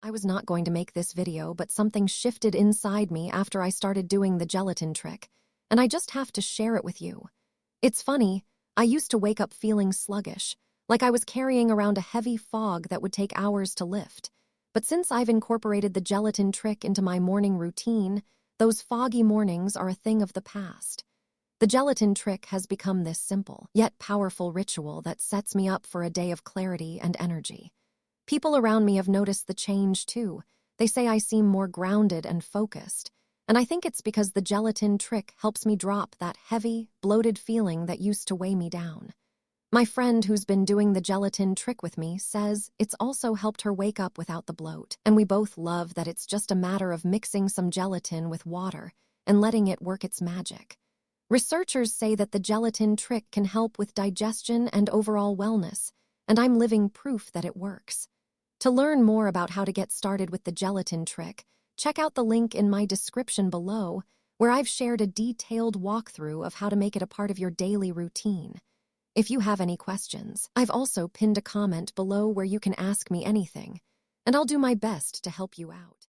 I was not going to make this video, but something shifted inside me after I started doing the gelatin trick, and I just have to share it with you. It's funny, I used to wake up feeling sluggish, like I was carrying around a heavy fog that would take hours to lift. But since I've incorporated the gelatin trick into my morning routine, those foggy mornings are a thing of the past. The gelatin trick has become this simple, yet powerful ritual that sets me up for a day of clarity and energy. People around me have noticed the change too. They say I seem more grounded and focused, and I think it's because the gelatin trick helps me drop that heavy, bloated feeling that used to weigh me down. My friend who's been doing the gelatin trick with me says it's also helped her wake up without the bloat, and we both love that it's just a matter of mixing some gelatin with water and letting it work its magic. Researchers say that the gelatin trick can help with digestion and overall wellness, and I'm living proof that it works. To learn more about how to get started with the gelatin trick, check out the link in my description below, where I've shared a detailed walkthrough of how to make it a part of your daily routine. If you have any questions, I've also pinned a comment below where you can ask me anything, and I'll do my best to help you out.